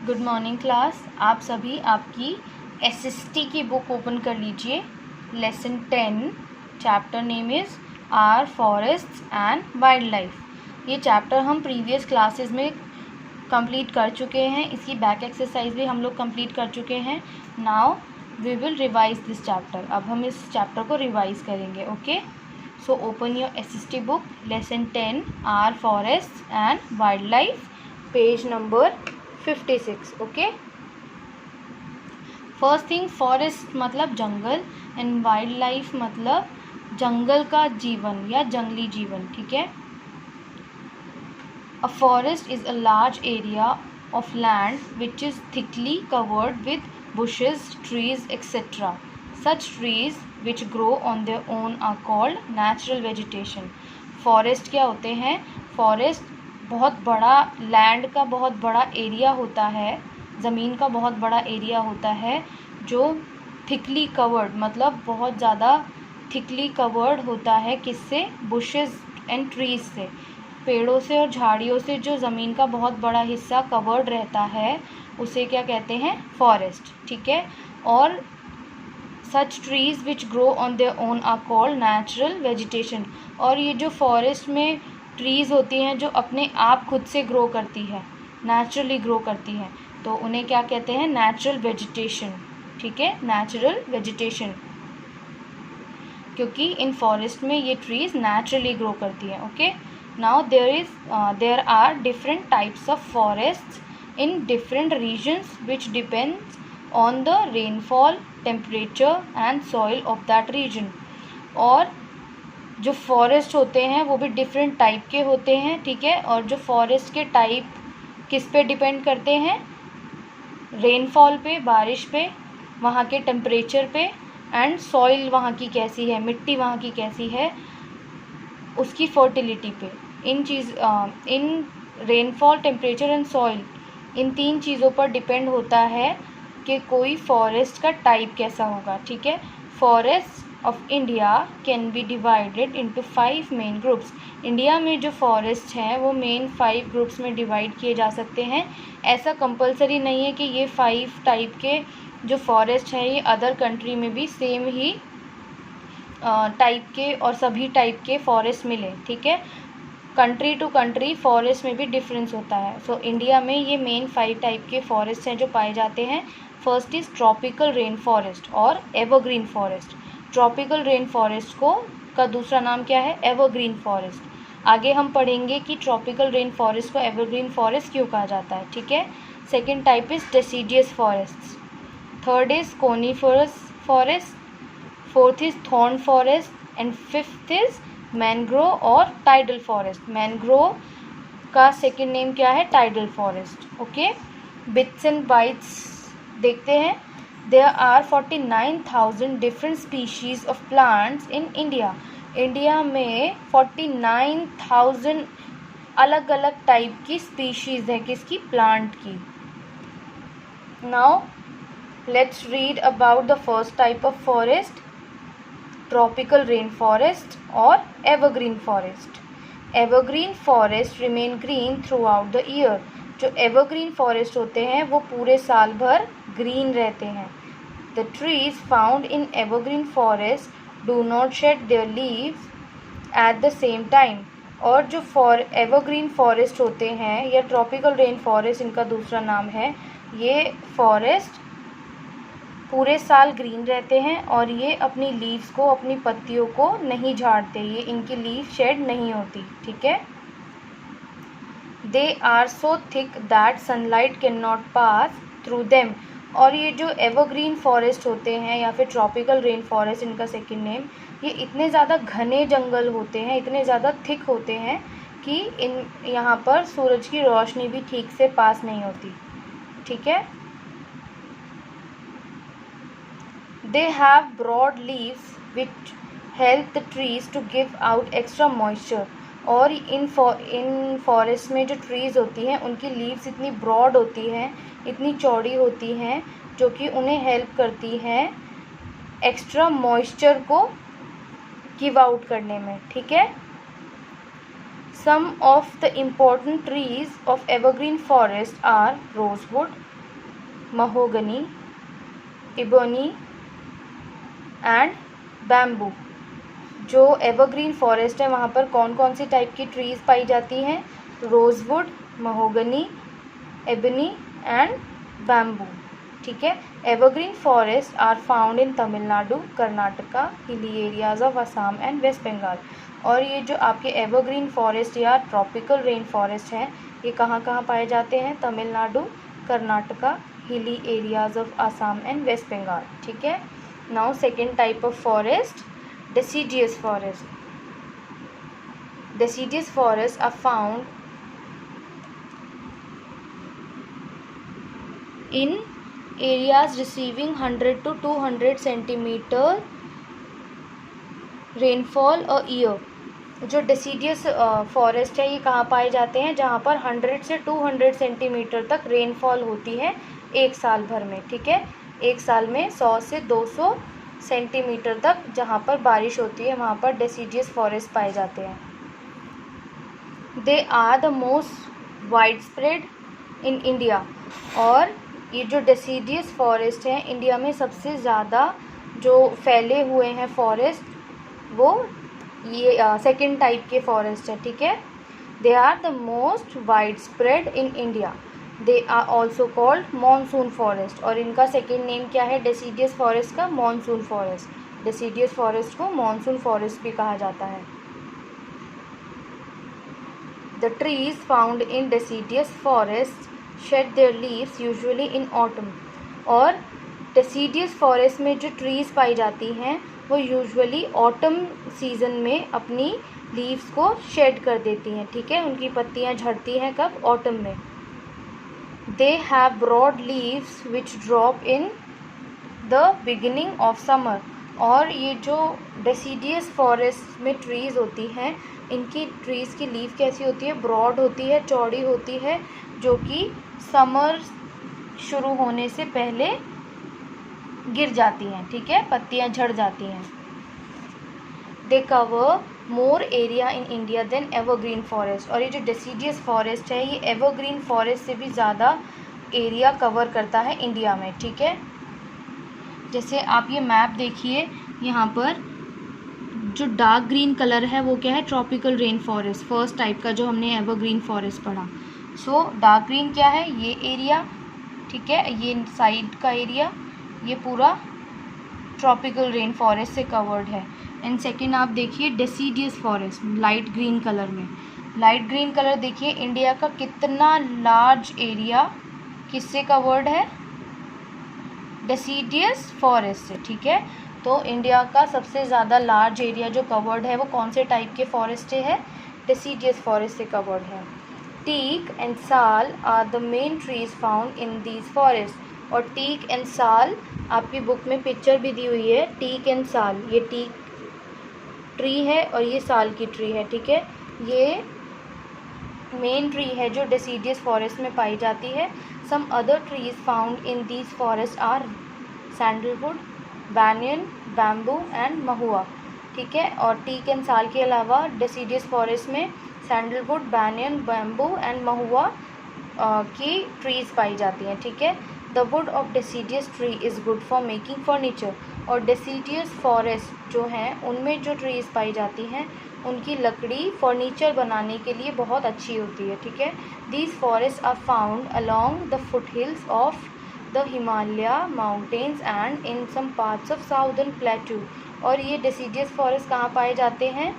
Good morning class. आप सभी आपकी एसएसटी की बुक ओपन कर लीजिए। Lesson 10 chapter name is our forests and wild life. ये चैप्टर हम प्रीवियस क्लासेस में कंप्लीट कर चुके हैं। इसकी बैक एक्सरसाइज भी हम लोग कंप्लीट कर चुके हैं। Now we will revise this chapter. अब हम इस चैप्टर को रिवाइज करेंगे। Okay, so open your SST book, lesson 10 our forests and wild life, page number 56। Okay, first thing, forest मतलब जंगल एंड वाइल्ड लाइफ मतलब जंगल का जीवन या जंगली जीवन। ठीक है, a forest is a large area of land which is thickly covered with bushes, trees, etc. Such trees which grow on their own are called natural vegetation. Forest क्या होते हैं? फॉरेस्ट बहुत बड़ा लैंड का बहुत बड़ा एरिया होता है, ज़मीन का बहुत बड़ा एरिया होता है जो थिकली कवर्ड मतलब बहुत ज़्यादा थिकली कवर्ड होता है। किससे? बुशेस एंड ट्रीज से, पेड़ों से और झाड़ियों से जो ज़मीन का बहुत बड़ा हिस्सा कवर्ड रहता है उसे क्या कहते हैं? फॉरेस्ट। ठीक है, और such trees which grow on their own are called natural vegetation. और ये जो फॉरेस्ट में ट्रीज़ होती हैं जो अपने आप खुद से ग्रो करती है, नेचुरली ग्रो करती हैं, तो उन्हें क्या कहते हैं? Natural vegetation. ठीक है, नेचुरल वेजिटेशन, क्योंकि इन फॉरेस्ट में ये ट्रीज़ नेचुरली ग्रो करती हैं। Okay, now there are different types of forests in different regions which depends on the rainfall, temperature and soil of that region. और जो फॉरेस्ट होते हैं वो भी डिफरेंट टाइप के होते हैं। ठीक है, और जो फॉरेस्ट के टाइप किस पे डिपेंड करते हैं? रेनफॉल पे, बारिश पे, वहाँ के टेम्परेचर पे एंड सॉइल वहाँ की कैसी है, मिट्टी वहाँ की कैसी है, उसकी फर्टिलिटी पे। इन रेनफॉल, टेम्परेचर एंड सॉइल, इन तीन चीज़ों पर डिपेंड होता है कि कोई फॉरेस्ट का टाइप कैसा होगा। ठीक है, forest of India can be divided into 5 main groups. India में जो फॉरेस्ट हैं वो मेन 5 ग्रुप्स में डिवाइड किए जा सकते हैं। ऐसा कंपलसरी नहीं है कि ये 5 टाइप के जो फॉरेस्ट हैं ये अदर कंट्री में भी सेम ही टाइप के और सभी टाइप के फॉरेस्ट मिले। ठीक है, कंट्री टू कंट्री फॉरेस्ट में भी डिफरेंस होता है। सो इंडिया में ये मेन 5 टाइप के फॉरेस्ट हैं जो पाए जाते हैं। First is tropical rain forest और evergreen forest. Tropical rain forest का दूसरा नाम क्या है? Evergreen forest. आगे हम पढ़ेंगे कि ट्रॉपिकल रेन फॉरेस्ट को एवरग्रीन फॉरेस्ट क्यों कहा जाता है। ठीक है, second type is deciduous forest, third is coniferous forest, fourth is thorn forest and fifth is mangrove और टाइडल फॉरेस्ट। मैनग्रोव का सेकेंड नेम क्या है? Tidal forest. Okay, bits and bytes देखते हैं। There are 49,000 different species of plants in India. India में 49,000 अलग अलग type की स्पीशीज़ है। किसकी? प्लांट की। Now let's read about the first type of forest, tropical rain forest और evergreen forest. Evergreen forest remain green throughout the year. जो evergreen forest होते हैं वो पूरे साल भर ग्रीन रहते हैं। The trees found in evergreen forest do not shed their leaves at the same time. और जो एवरग्रीन फॉरेस्ट होते हैं या ट्रॉपिकल रेन फॉरेस्ट इनका दूसरा नाम है, ये फॉरेस्ट पूरे साल ग्रीन रहते हैं और ये अपनी लीव्स को, अपनी पत्तियों को नहीं झाड़ते, ये इनकी लीव शेड नहीं होती। ठीक है, they are so thick that sunlight can not pass through them. और ये जो एवरग्रीन फॉरेस्ट होते हैं या फिर ट्रॉपिकल रेन फॉरेस्ट इनका सेकेंड नेम, ये इतने ज़्यादा घने जंगल होते हैं, इतने ज़्यादा थिक होते हैं कि यहाँ पर सूरज की रोशनी भी ठीक से पास नहीं होती। ठीक है, they have broad leaves which help the trees to give out extra moisture. और इन फॉरेस्ट में जो ट्रीज़ होती हैं उनकी लीव्स इतनी ब्रॉड होती हैं, इतनी चौड़ी होती हैं, जो कि उन्हें हेल्प करती हैं एक्स्ट्रा मॉइस्चर को गिव आउट करने में। ठीक है, Some of the important trees of evergreen forest are rosewood, mahogany, ebony and bamboo. जो एवरग्रीन फॉरेस्ट है वहाँ पर कौन कौन सी टाइप की ट्रीज़ पाई जाती हैं? Rosewood, mahogany, ebony and bamboo. ठीक है. Evergreen forest are found in Tamil Nadu, Karnataka, hilly areas of Assam and West Bengal. और ये जो आपके एवरग्रीन फॉरेस्ट या ट्रॉपिकल रेन फॉरेस्ट हैं ये कहाँ कहाँ पाए जाते हैं? Tamil Nadu, Karnataka, hilly areas of Assam and West Bengal. ठीक है. Now second type of forest, deciduous forest. Deciduous forests are found in areas receiving 100 to 200 centimeter rainfall a year. जो deciduous forest है ये कहाँ पाए जाते हैं? जहाँ पर 100 से 200 सेंटीमीटर तक रेनफॉल होती है एक साल भर में. ठीक है. एक साल में 100 से 200 सेंटीमीटर तक जहाँ पर बारिश होती है वहाँ पर डेसीडियस फॉरेस्ट पाए जाते हैं. They are the most wide spread in India. और ये जो डेसीडियस फॉरेस्ट हैं इंडिया में सबसे ज़्यादा जो फैले हुए हैं फॉरेस्ट वो ये सेकेंड टाइप के फॉरेस्ट है. ठीक है. They are the most wide spread in India. They are also called monsoon forest. और इनका सेकेंड नेम क्या है डेसीडियस फॉरेस्ट का? Monsoon forest. डेसीडियस फॉरेस्ट को मॉनसून फॉरेस्ट भी कहा जाता है. The trees found in deciduous forest shed their leaves usually in autumn. और डेसीडियस फॉरेस्ट में जो ट्रीज पाई जाती हैं वो यूजुअली ऑटम सीजन में अपनी लीव्स को शेड कर देती हैं. ठीक है. उनकी पत्तियां झड़ती हैं कब? ऑटम में. They have broad leaves which drop in the beginning of summer. और ये जो डेसीडियस फॉरेस्ट में ट्रीज़ होती हैं इनकी ट्रीज़ की लीफ कैसी होती है? ब्रॉड होती है, चौड़ी होती है, जो कि समर शुरू होने से पहले गिर जाती हैं. ठीक है. पत्तियां झड़ जाती हैं. They cover more area in India than evergreen forest. और ये जो डेसीडियस फॉरेस्ट है ये एवरग्रीन फॉरेस्ट से भी ज़्यादा एरिया कवर करता है इंडिया में. ठीक है. जैसे आप ये मैप देखिए यहाँ पर जो डार्क ग्रीन कलर है वो क्या है? Tropical rain forest first type का जो हमने एवरग्रीन फॉरेस्ट पढ़ा. सो डार्क ग्रीन क्या है? ये एरिया. ठीक है. ये साइड का एरिया ये पूरा ट्रॉपिकल रेन फॉरेस्ट से कवर्ड है. एंड सेकेंड आप देखिए deciduous forest light green colour में. लाइट ग्रीन कलर देखिए इंडिया का कितना लार्ज एरिया किससे कवर्ड है? डेसीडियस फॉरेस्ट से. ठीक है. तो इंडिया का सबसे ज़्यादा लार्ज एरिया जो कवर्ड है वो कौन से टाइप के फॉरेस्ट से है? डेसीडियस फॉरेस्ट से कवर्ड है. Teak and sal are the main trees found in these forest. और टीक एंड साल आपकी बुक में पिक्चर भी दी हुई है. टीक एंड साल, ये टीक ट्री है और ये साल की ट्री है. ठीक है. ये मेन ट्री है जो डेसीडियस फॉरेस्ट में पाई जाती है. Some other trees found in these forest are sandalwood, banyan, bamboo and mahua. ठीक है. और टीक एंड साल के अलावा डेसीडियस फॉरेस्ट में sandalwood, banyan, bamboo and mahua की ट्रीज़ पाई जाती हैं. ठीक है. The wood of deciduous tree is good for making furniture. और डेसीडियस फॉरेस्ट जो हैं उनमें जो ट्रीज़ पाई जाती हैं उनकी लकड़ी फर्नीचर बनाने के लिए बहुत अच्छी होती है. ठीक है. These forest are found along the foot hills of the Himalaya mountains and in some parts of southern plateau. और ये डेसीडियस फॉरेस्ट कहाँ पाए जाते हैं?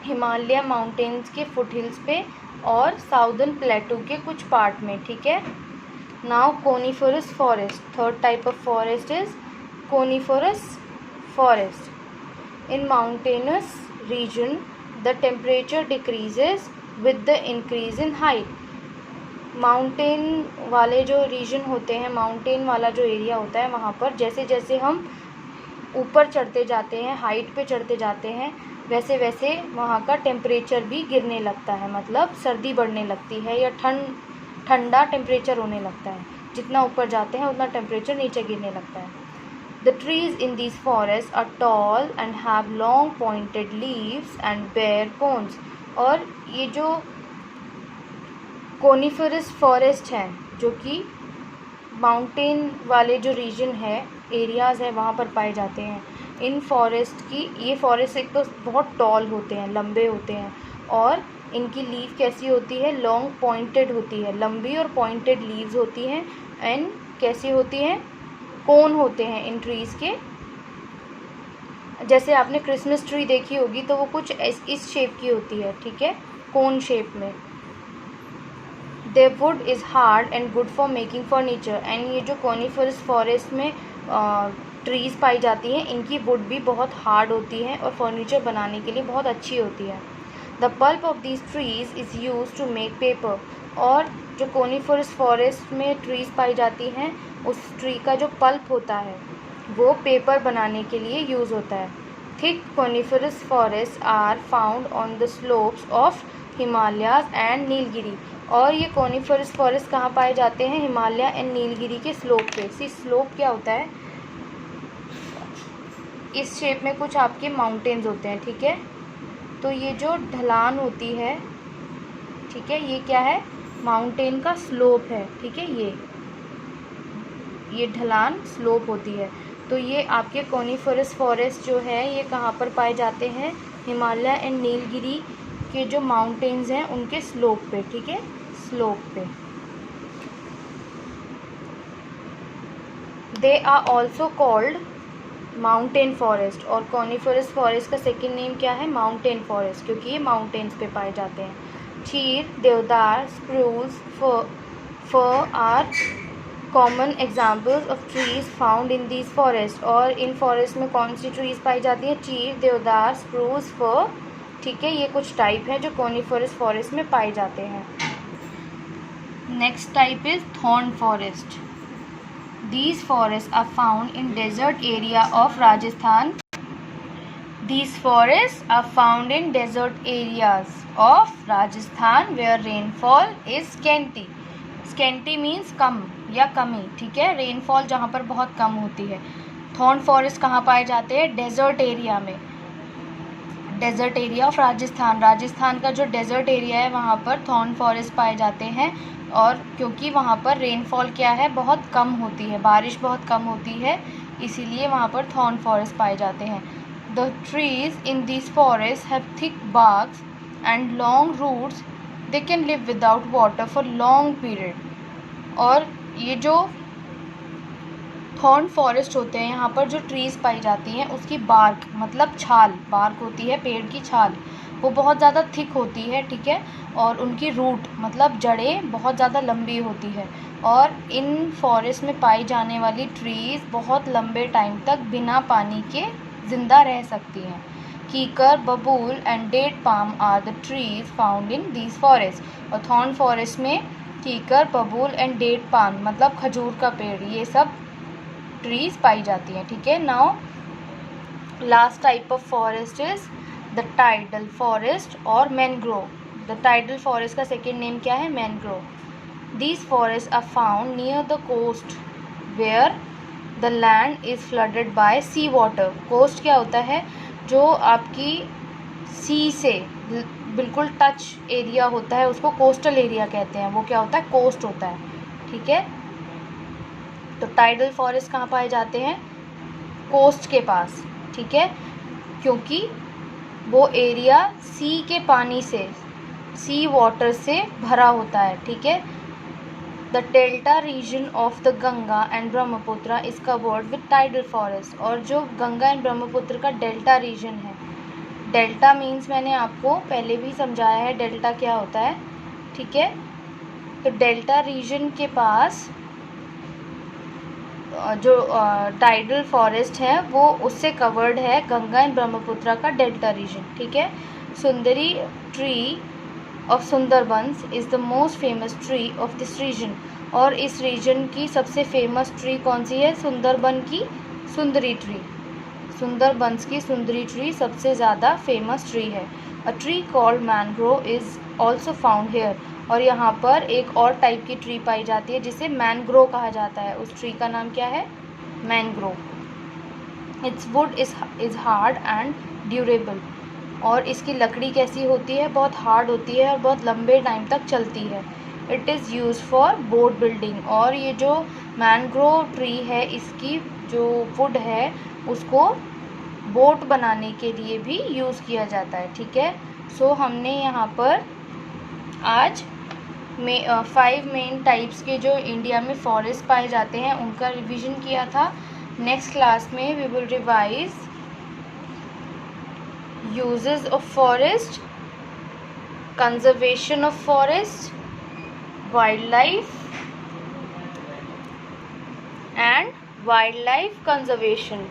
हिमालय माउंटेन्स के फुट हिल्स पे और साउदर्न प्लेटू के कुछ पार्ट में. ठीक है. Now coniferous forest. Third type of forest is coniferous forest. In mountainous region the temperature decreases with the increase in height. Mountain वाले जो रीजन होते हैं, माउंटेन वाला जो एरिया होता है वहाँ पर जैसे जैसे हम ऊपर चढ़ते जाते हैं, हाइट पे चढ़ते जाते हैं, वैसे वैसे वहाँ का टेम्परेचर भी गिरने लगता है. मतलब सर्दी बढ़ने लगती है या ठंडा टेम्परेचर होने लगता है. जितना ऊपर जाते हैं उतना टेम्परेचर नीचे गिरने लगता है. The trees in these forests are tall and have long pointed leaves and bare cones. और ये जो कोनिफरस फॉरेस्ट हैं जो कि माउंटेन वाले जो रीजन है, एरियाज़ है, वहाँ पर पाए जाते हैं। इन फॉरेस्ट की, ये फॉरेस्ट एक तो बहुत टॉल होते हैं, लंबे होते हैं, और इनकी लीफ कैसी होती है, लॉन्ग पॉइंटेड होती है, लंबी और पॉइंटेड लीव्स होती हैं। एंड कैसी होती हैं, कोन होते हैं इन ट्रीज़ के। जैसे आपने क्रिसमस ट्री देखी होगी तो वो कुछ इस शेप की होती है, ठीक है, कोन शेप में। Their wood is hard and good for making furniture। And ये जो कोनिफरस फॉरेस्ट में ट्रीज़ पाई जाती हैं, इनकी वुड भी बहुत हार्ड होती है और फर्नीचर बनाने के लिए बहुत अच्छी होती है। The pulp of these trees is use to make paper. और जो कोनिफरस फॉरेस्ट में ट्रीज़ पाई जाती हैं, उस ट्री का जो पल्प होता है वो पेपर बनाने के लिए यूज़ होता है। Thick coniferous forest are found on the slopes of Himalayas and Nilgiri. और ये कोनिफरस फॉरेस्ट कहाँ पाए जाते हैं, हिमालय एंड नीलगिरी के स्लोप पे। सी स्लोप क्या होता है, इस शेप में कुछ आपके माउंटेन्स होते हैं, ठीक है। तो ये जो ढलान होती है, ठीक है, ये क्या है, माउंटेन का स्लोप है, ठीक है। ये ढलान स्लोप होती है। तो ये आपके कोनिफरस फॉरेस्ट जो है ये कहाँ पर पाए जाते हैं, हिमालय एंड नीलगिरी के जो माउंटेन्स हैं उनके स्लोप पे, ठीक है, स्लोप पे। They are also called mountain forest. और कॉनिफरस फॉरेस्ट का सेकेंड नेम क्या है, माउंटेन फॉरेस्ट, क्योंकि ये माउंटेन्स पे पाए जाते हैं। Chir, deodar, spruce, fir are common examples of trees found in these forest. और इन फॉरेस्ट में कौन सी ट्रीज पाई जाती हैं, चीर, देवदार, स्प्रूस, फर, ठीक है, ये कुछ टाइप हैं जो कॉनिफरस फॉरेस्ट में पाए जाते हैं। Next type is thorn forest. These forests are found in desert area of Rajasthan. These forests are found in desert areas of Rajasthan where rainfall is scanty. Scanty means कम या कमी, ठीक है, rainfall जहाँ पर बहुत कम होती है। थॉर्न फॉरेस्ट कहाँ पाए जाते हैं, डेजर्ट एरिया में, desert area of Rajasthan. Rajasthan का जो डेजर्ट एरिया है वहाँ पर थॉर्न फॉरेस्ट पाए जाते हैं। और क्योंकि वहाँ पर रेनफॉल क्या है, बहुत कम होती है, बारिश बहुत कम होती है, इसीलिए वहाँ पर थॉर्न फॉरेस्ट पाए जाते हैं। The trees in this forest have thick barks and long roots, they can live without water for long period. और ये जो थॉर्न फॉरेस्ट होते हैं, यहाँ पर जो ट्रीज़ पाई जाती हैं उसकी बार्क मतलब छाल, बार्क होती है पेड़ की छाल, वो बहुत ज़्यादा थिक होती है, ठीक है। और उनकी रूट मतलब जड़ें बहुत ज़्यादा लंबी होती है। और इन फॉरेस्ट में पाई जाने वाली ट्रीज़ बहुत लंबे टाइम तक बिना पानी के ज़िंदा रह सकती हैं। Kikar, babool and date palm are the trees found in these forest. और थॉर्न फॉरेस्ट में kikar, babool and date palm मतलब खजूर का पेड़, ये सब ट्रीज़ पाई जाती हैं, ठीक है। Now last type of forest is the tidal forest और मैनग्रोव। द टाइडल फॉरेस्ट का सेकेंड नेम क्या है, mangrove. These forest are found near the coast where the land is flooded by sea water. Coast क्या होता है, जो आपकी सी से बिल्कुल टच एरिया होता है उसको कोस्टल एरिया कहते हैं, वो क्या होता है, कोस्ट होता है, ठीक है। तो टाइडल फॉरेस्ट कहाँ पाए जाते हैं, कोस्ट के पास, ठीक है, क्योंकि वो एरिया सी के पानी से, सी वाटर से भरा होता है, ठीक है। The delta region of the Ganga and Brahmaputra is covered with tidal forest. और जो गंगा एंड ब्रह्मपुत्र का डेल्टा रीजन है, डेल्टा मीन्स मैंने आपको पहले भी समझाया है डेल्टा क्या होता है, ठीक है। तो डेल्टा रीजन के पास जो टाइडल फॉरेस्ट है वो उससे कवर्ड है, गंगा एंड ब्रह्मपुत्र का डेल्टा रीजन, ठीक है। Sundari tree of Sundarbans is the most famous tree of this region. और इस रीजन की सबसे फेमस ट्री कौन सी है, सुंदरबन की सुंदरी ट्री। सुंदरबंस की सुंदरी ट्री सबसे ज़्यादा फेमस ट्री है। A tree called mangrove is also found here. और यहाँ पर एक और टाइप की ट्री पाई जाती है जिसे मैनग्रोव कहा जाता है, उस ट्री का नाम क्या है, mangrove. It's would is hard and durable. और इसकी लकड़ी कैसी होती है, बहुत हार्ड होती है और बहुत लंबे टाइम तक चलती है। It is use for boat building. और ये जो मैंग्रोव ट्री है, इसकी जो वुड है उसको बोट बनाने के लिए भी यूज़ किया जाता है। ठीक है, सो हमने यहाँ पर आज में 5 मेन टाइप्स के जो इंडिया में फॉरेस्ट पाए जाते हैं उनका रिवीजन किया था। नेक्स्ट क्लास में we will revise uses of forest, conservation of forest, wild life and wild life conservation.